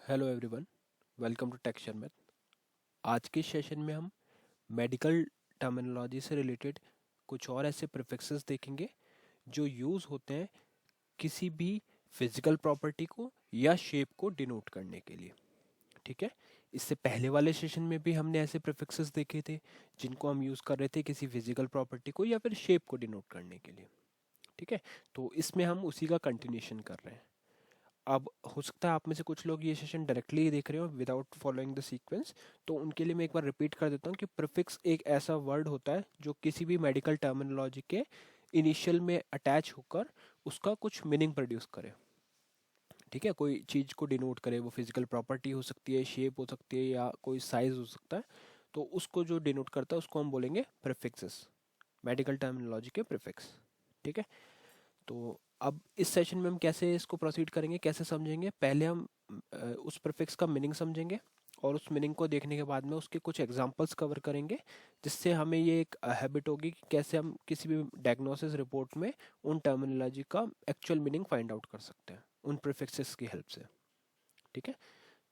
Hello everyone, welcome to texture math. आज के session में हम मेडिकल टर्मिनोलॉजी से रिलेटेड कुछ और ऐसे प्रीफिक्सेस देखेंगे जो यूज़ होते हैं किसी भी फिजिकल प्रॉपर्टी को या शेप को डिनोट करने के लिए। ठीक है। इससे पहले वाले सेशन में भी हमने ऐसे प्रीफिक्सेस देखे थे जिनको हम यूज़ कर रहे थे किसी फिजिकल प्रॉपर्टी को या फिर शेप को डिनोट करने के लिए। ठीक है। तो इसमें हम उसी का कंटिन्यूशन कर रहे हैं। अब हो सकता है आप में से कुछ लोग ये सेशन डायरेक्टली देख रहे हो विदाउट फॉलोइंग द सीक्वेंस, तो उनके लिए मैं एक बार रिपीट कर देता हूँ कि प्रीफिक्स एक ऐसा वर्ड होता है जो किसी भी मेडिकल टर्मिनोलॉजी के इनिशियल में अटैच होकर उसका कुछ मीनिंग प्रोड्यूस करे। ठीक है, कोई चीज़ को डिनोट करे, वो फिजिकल प्रॉपर्टी हो सकती है, शेप हो सकती है या कोई साइज हो सकता है। तो उसको जो डिनोट करता है उसको हम बोलेंगे प्रीफिक्सेस, मेडिकल टर्मिनोलॉजी के प्रीफिक्स। ठीक है। तो अब इस सेशन में हम कैसे इसको प्रोसीड करेंगे, कैसे समझेंगे, पहले हम उस प्रीफिक्स का मीनिंग समझेंगे और उस मीनिंग को देखने के बाद में उसके कुछ एग्जांपल्स कवर करेंगे, जिससे हमें ये एक हैबिट होगी कि कैसे हम किसी भी डायग्नोसिस रिपोर्ट में उन टर्मिनोलॉजी का एक्चुअल मीनिंग फाइंड आउट कर सकते हैं उन प्रीफिक्सेस की हेल्प से। ठीक है।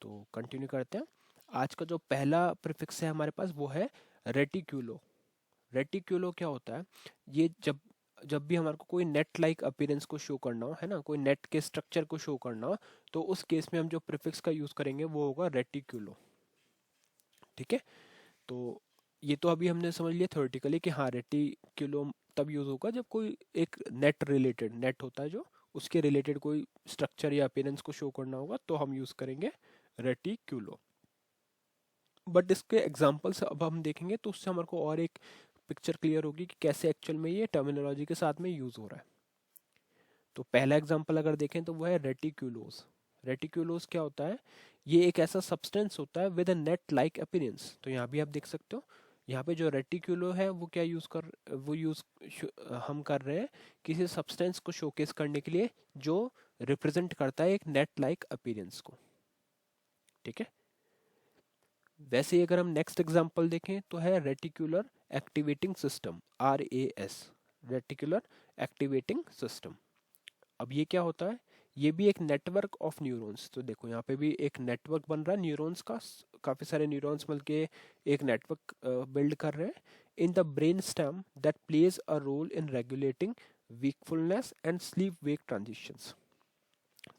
तो कंटिन्यू करते हैं। आज का जो पहला प्रीफिक्स है हमारे पास वो है रेटिक्यूलो। रेटिक्यूलो क्या होता है? ये जब जब भी हमारे को कोई नेट लाइक अपीयरेंस को शो करना हो, है ना, कोई नेट के स्ट्रक्चर को शो करना हो, तो उस केस में हम जो प्रीफिक्स का यूज करेंगे वो होगा रेटिक्यूलो। ठीक है। तो ये तो अभी हमने समझ लिया थ्योरेटिकली कि हाँ, रेटिक्यूलो तब यूज होगा जब कोई एक नेट रिलेटेड नेट होता है जो उसके रिलेटेड कोई स्ट्रक्चर या अपीयरेंस को शो करना होगा तो हम यूज करेंगे रेटिक्यूलो। बट इसके एग्जांपल्स अब हम देखेंगे तो उससे हमारे को और एक पिक्चर क्लियर होगी कि कैसे एक्चुअल में ये टर्मिनोलॉजी के साथ में यूज हो रहा है। तो पहला एग्जांपल अगर देखें तो वो है रेटिक्यूलोस। रेटिक्यूलोस क्या होता है? ये एक ऐसा सब्सटेंस होता है with a net like appearance. तो यहाँ भी आप देख सकते हो, यहाँ पे जो रेटिक्यूलो है वो क्या यूज कर वो यूज हम कर रहे हैं किसी सब्सटेंस को शोकेस करने के लिए जो रिप्रेजेंट करता है एक नेट लाइक अपीयरेंस को। ठीक है। वैसे ही अगर हम नेक्स्ट एग्जांपल देखें तो है reticular activating system, RAS, reticular activating system. अब ये क्या होता है? ये भी एक नेटवर्क ऑफ न्यूरॉन्स। तो देखो यहाँ पे भी एक नेटवर्क बन रहा है न्यूरॉन्स का, काफी सारे न्यूरॉन्स मिलके एक नेटवर्क बिल्ड कर रहे हैं in the brain stem that plays a role in regulating wakefulness and sleep wake transitions.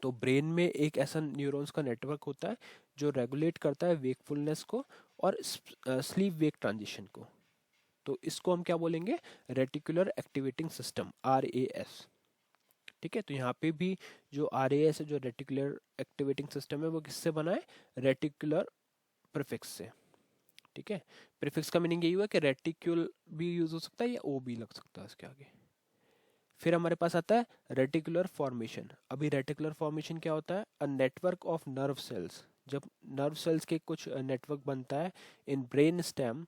तो ब्रेन में एक ऐसा न्यूरॉन्स का नेटवर्क होता है जो रेगुलेट करता है वेकफुलनेस को और स्लीप वेक ट्रांजिशन को। तो इसको हम क्या बोलेंगे? Reticular activating system, RAS। ठीक है। तो यहाँ पे भी जो RAS है, जो रेटिकुलर एक्टिवेटिंग सिस्टम है, वो किससे बना है? रेटिकुलर प्रीफिक्स से। ठीक है। प्रीफिक्स का मीनिंग यही हुआ कि रेटिक्यूल भी यूज हो सकता है या ओ भी लग सकता है इसके आगे। फिर हमारे पास आता है रेटिकुलर फॉर्मेशन। अभी रेटिकुलर फॉर्मेशन क्या होता है? A network of nerve cells. जब नर्व सेल्स के कुछ नेटवर्क बनता है in brain stem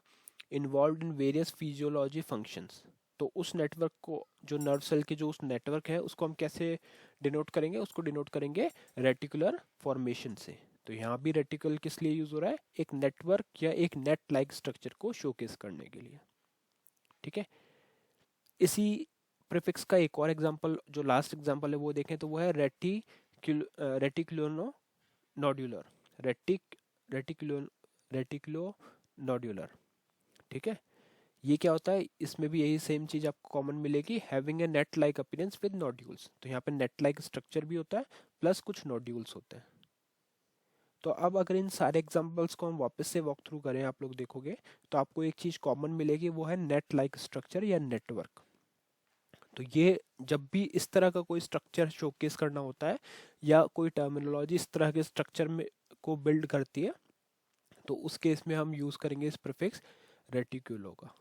involve in various physiology functions. तो उस नेटवर्क को, जो नर्व सेल के जो उस नेटवर्क है, उसको हम कैसे डिनोट करेंगे? उसको डिनोट करेंगे रेटिकुलर फॉर्मेशन से। तो यहाँ भी रेटिकुलर किस लिए यूज हो रहा है? एक नेटवर्क या एक नेट लाइक स्ट्रक्चर को शोकेस करने के लिए। ठीक है। इसी प्रीफिक्स का एक और एग्जांपल, जो लास्ट एग्जांपल है वो देखें तो वो है reticulo nodular. Retic reticulo reticulo nodular. ठीक है। ये क्या होता है? इसमें भी यही सेम चीज आपको कॉमन मिलेगी, having a net like appearance with nodules. तो यहाँ पे नेट लाइक स्ट्रक्चर भी होता है प्लस कुछ नोड्यूल्स होते हैं। तो अब अगर इन सारे एग्जांपल्स को हम वापस से वॉक थ्रू करें, आप लोग देखोगे तो आपको एक चीज कॉमन मिलेगी, वो है नेट लाइक स्ट्रक्चर या नेटवर्क। तो ये जब भी इस तरह का कोई स्ट्रक्चर शोकेस करना होता है या कोई टर्मिनोलॉजी इस तरह के स्ट्रक्चर में को बिल्ड करती है, तो उस केस में हम यूज करेंगे इस प्रीफिक्स रेटिक्यूलो का।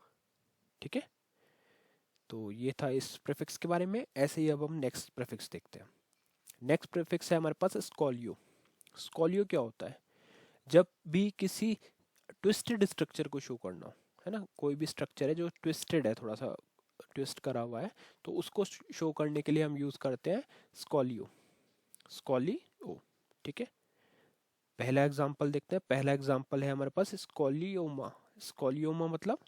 ठीक है। तो ये था इस प्रीफिक्स के बारे में। ऐसे ही अब हम नेक्स्ट प्रीफिक्स देखते हैं। नेक्स्ट प्रीफिक्स है हमारे पास स्कॉलियो। स्कॉलियो क्या होता है? जब भी किसी ट्विस्टेड स्ट्रक्चर को शो करना हो, है ना, कोई भी स्ट्रक्चर है जो ट्विस्टेड है, थोड़ा सा ट्विस्ट करा हुआ है, तो उसको शो करने के लिए हम यूज करते हैं स्कॉलियो, स्कॉलियो। ठीक है। पहला एग्जांपल देखते हैं। पहला एग्जांपल है हमारे पास स्कॉलियोमा। स्कॉलियोमा मतलब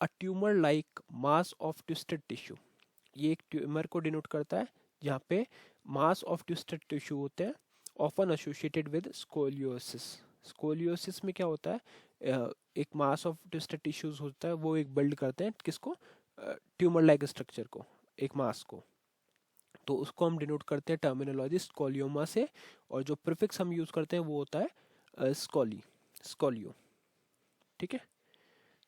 a tumour like mass of twisted tissue. ये एक ट्यूमर को डिनोट करता है जहाँ पे मास ऑफ ट्विस्टेड टिश्यू होते हैं often associated with scoliosis. Scoliosis में क्या होता है, एक मास ऑफ ट्विस्टेड टिश्यूज होता है, वो एक बिल्ड करते हैं किसको, ट्यूमर लाइक स्ट्रक्चर को, एक मास को। तो उसको हम डिनोट करते हैं टर्मिनोलॉजी स्कोलियोमा से, और जो प्रीफिक्स हम यूज करते हैं वो होता है स्कोली, स्कोलियो। ठीक है,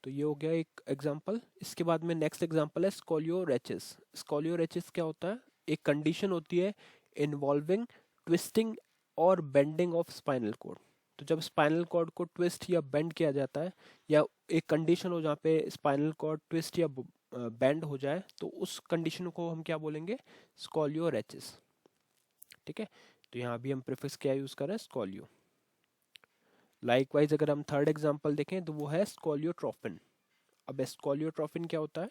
तो ये हो गया एक एग्जांपल। इसके बाद में नेक्स्ट एग्जांपल है स्कोलियोरेचिस। स्कोलियोरेचिस क्या होता है, एक कंडीशन होती है इन्वॉल्विंग ट्विस्टिंग और बेंडिंग ऑफ स्पाइनल कॉर्ड। तो जब स्पाइनल कॉर्ड को ट्विस्ट या बेंड किया जाता है, या एक कंडीशन हो जहाँ पे स्पाइनल कॉर्ड ट्विस्ट या बेंड हो जाए, तो उस कंडीशन को हम क्या बोलेंगे, स्कोलियोरेचिस। ठीक है, तो यहाँ भी हम प्रीफिक्स क्या यूज करें, स्कोलियो। लाइकवाइज अगर हम थर्ड एग्जांपल देखें तो वो है स्कोलियोट्रोफिन। अब स्कोलियोट्रोफिन क्या होता है,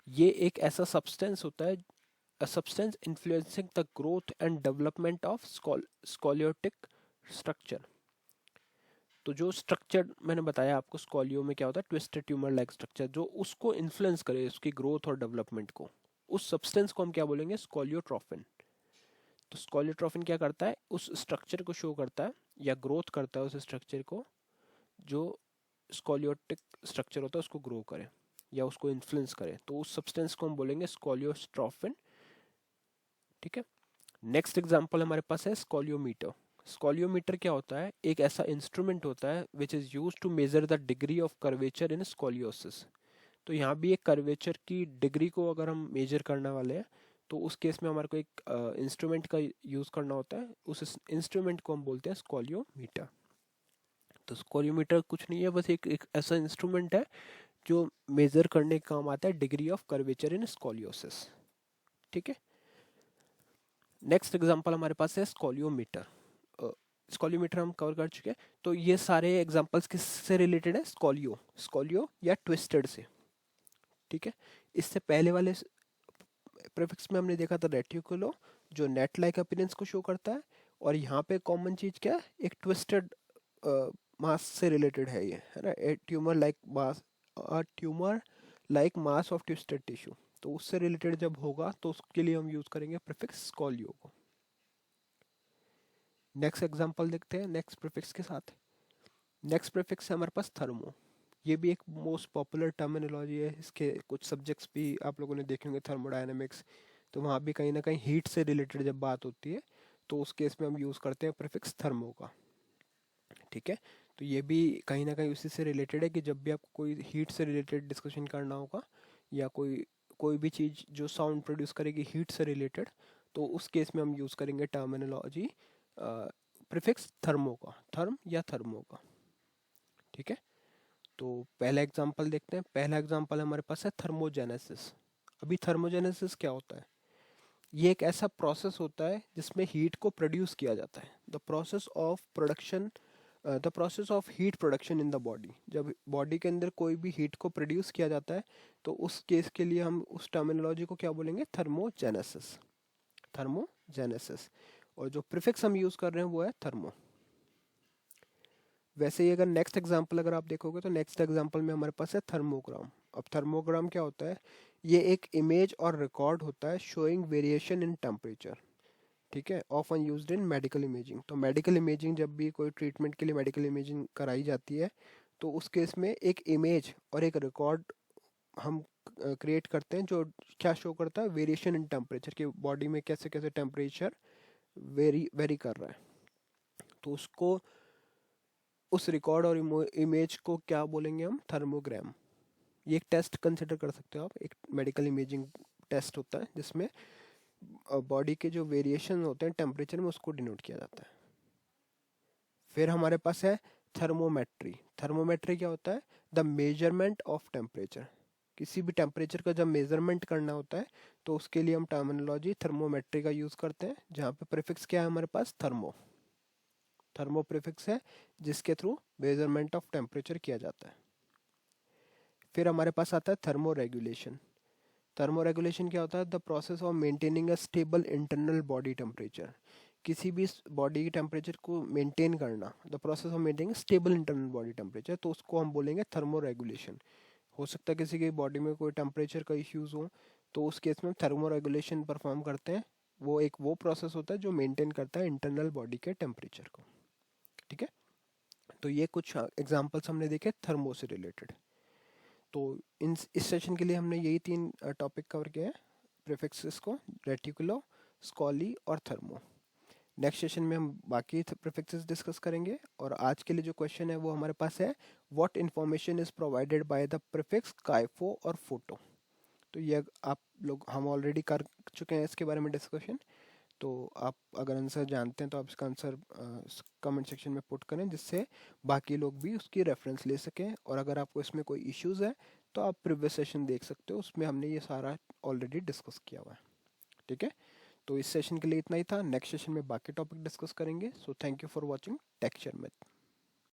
ये एक ऐसा सब्सटेंस होता है, a substance influencing the growth and development of scoliotic structure। तो जो स्ट्रक्चर मैंने बताया आपको स्कॉलियो में क्या होता है, ट्विस्टेड ट्यूमर लाइक स्ट्रक्चर, जो उसको इन्फ्लुएंस करे उसकी ग्रोथ और डेवलपमेंट को, उस सब्सटेंस को हम क्या बोलेंगे, स्कॉलियोट्रोफिन। तो स्कॉलियोट्रोफिन क्या करता है, उस स्ट्रक्चर को शो करता है या ग्रोथ करता है उस स्ट्रक्चर को, जो स्कॉलियोटिक स्ट्रक्चर होता है उसको ग्रो करे या उसको इन्फ्लुएंस करे, तो उस सब्सटेंस को हम बोलेंगे स्कॉलियोट्रोफिन। ठीक है, नेक्स्ट एग्जांपल हमारे पास है स्कॉलियोमीटर। स्कॉलियोमीटर क्या होता है, एक ऐसा इंस्ट्रूमेंट होता है which is use to measure the degree of curvature in scoliosis. तो यहाँ भी एक कर्वेचर की डिग्री को अगर हम मेजर करने वाले हैं, तो उस केस में हमारे को एक इंस्ट्रूमेंट का यूज करना होता है, उस इंस्ट्रूमेंट को हम बोलते हैं स्कॉलियोमीटर। तो स्कॉलियोमीटर कुछ नहीं है, बस एक ऐसा इंस्ट्रूमेंट है जो मेजर करने का काम आता है degree of curvature in scoliosis. ठीक है, नेक्स्ट एग्जांपल हमारे पास है स्कॉलियोमीटर। स्कॉलियोमीटर हम कवर कर चुके हैं। तो ये सारे एग्जांपल्स किससे रिलेटेड है, स्कॉलियो, स्कॉलियो या ट्विस्टेड से। ठीक है, इससे पहले वाले प्रीफिक्स में हमने देखा था रेटिकुलो, जो नेट लाइक अपीयरेंस को शो करता है, और यहाँ पे कॉमन चीज क्या है, एक ट्विस्टेड मास से रिलेटेड है ये, है ना, a tumour like mass, tumour like mass of twisted tissue. तो उससे रिलेटेड जब होगा तो उसके लिए हम यूज करेंगे प्रीफिक्स स्कॉलियो को। नेक्स्ट एग्जांपल देखते हैं नेक्स्ट प्रीफिक्स के साथ। नेक्स्ट प्रीफिक्स है हमारे पास थर्मो। ये भी एक मोस्ट पॉपुलर टर्मिनोलॉजी है, इसके कुछ सब्जेक्ट्स भी आप लोगों ने देखे होंगे, थर्मोडायनेमिक्स। तो वहाँ भी कहीं ना कहीं हीट से रिलेटेड जब बात होती है, तो उस केस में हम यूज़ करते हैं प्रीफिक्स थर्मो का। ठीक है, तो ये भी कहीं ना कहीं उसी से रिलेटेड है कि जब भी आपको कोई हीट से रिलेटेड डिस्कशन करना होगा, या कोई कोई भी चीज़ जो साउंड प्रोड्यूस करेगी हीट से रिलेटेड, तो उस केस में हम यूज़ करेंगे टर्मिनोलॉजी प्रीफिक्स थर्मो का, थर्म या थर्मो का। ठीक है, तो पहला एग्जांपल देखते हैं। पहला एग्जांपल हमारे पास है थर्मोजेनेसिस। अभी थर्मोजेनेसिस क्या होता है, ये एक ऐसा प्रोसेस होता है जिसमें हीट को प्रोड्यूस किया जाता है, the process of production, the process of heat production in the body. जब बॉडी के अंदर कोई भी हीट को प्रोड्यूस किया जाता है, तो उस केस के लिए हम उस टर्मिनोलॉजी को क्या बोलेंगे, थर्मोजेनेसिस, थर्मोजेनेसिस। और जो प्रीफिक्स हम यूज कर रहे हैं वो है थर्मो। वैसे ही अगर नेक्स्ट एग्जांपल अगर आप देखोगे, तो नेक्स्ट एग्जांपल में हमारे पास है थर्मोग्राम। अब थर्मोग्राम क्या होता है, ये एक इमेज और रिकॉर्ड होता है शोइंग वेरिएशन इन टेम्परेचर। ठीक है, often used in medical imaging. तो मेडिकल इमेजिंग, जब भी कोई ट्रीटमेंट के लिए मेडिकल इमेजिंग कराई जाती है, तो उस केस में एक इमेज और एक रिकॉर्ड हम क्रिएट करते हैं, जो क्या शो करता है, वेरिएशन इन टेम्परेचर, कि बॉडी में कैसे कैसे टेम्परेचर वेरी वेरी कर रहा है। तो उसको, उस रिकॉर्ड और इमेज को क्या बोलेंगे हम, थर्मोग्राम। ये एक टेस्ट कंसिडर कर सकते हो आप, एक मेडिकल इमेजिंग टेस्ट होता है जिसमें बॉडी के जो वेरिएशन होते हैं टेम्परेचर में, उसको डिनोट किया जाता है। फिर हमारे पास है थर्मोमेट्री। थर्मोमेट्री क्या होता है, द मेजरमेंट ऑफ टेम्परेचर। किसी भी टेम्परेचर का जब मेजरमेंट करना होता है, तो उसके लिए हम टर्मिनोलॉजी थर्मोमेट्री का यूज करते हैं, जहाँ पे प्रीफिक्स क्या है हमारे पास, थर्मो। थर्मो प्रीफिक्स है जिसके थ्रू मेजरमेंट ऑफ टेम्परेचर किया जाता है। फिर हमारे पास आता है थर्मो रेगुलेशन। थर्मो रेगुलेशन क्या होता है, the process of maintaining a stable internal body temperature. किसी भी बॉडी की टेम्परेचर को मेंटेन करना, the process of maintaining stable internal body temperature, तो उसको हम बोलेंगे थर्मो रेगुलेशन। हो सकता है किसी की बॉडी में कोई टेम्परेचर का इश्यूज हो, तो उस केस में थर्मो रेगुलेशन परफॉर्म करते हैं, वो एक वो प्रोसेस होता है जो मेंटेन करता है इंटरनल बॉडी के टेम्परेचर को। ठीक है, तो ये कुछ एग्जांपल्स हमने देखे थर्मो से रिलेटेड। तो इन इस सेशन के लिए हमने यही 3 टॉपिक कवर किए हैं, प्रीफिक्सेस को, रेटिकुलो, स्कॉली और थर्मो। नेक्स्ट सेशन में हम बाकी प्रीफिक्सेस डिस्कस करेंगे। और आज के लिए जो क्वेश्चन है वो हमारे पास है, what information is provided by the prefix kypho और फोटो। तो ये आप लोग, हम ऑलरेडी कर चुके हैं इसके बारे में डिस्कशन। तो आप अगर आंसर जानते हैं तो आप इसका आंसर कमेंट सेक्शन में पुट करें, जिससे बाकी लोग भी उसकी रेफरेंस ले सकें। और अगर आपको इसमें कोई इश्यूज है तो आप प्रीवियस सेशन देख सकते हो, उसमें हमने ये सारा ऑलरेडी डिस्कस किया हुआ है। ठीक है, तो इस सेशन के लिए इतना ही था। नेक्स्ट सेशन में बाकी टॉपिक डिस्कस करेंगे। So thank you for watching texture में।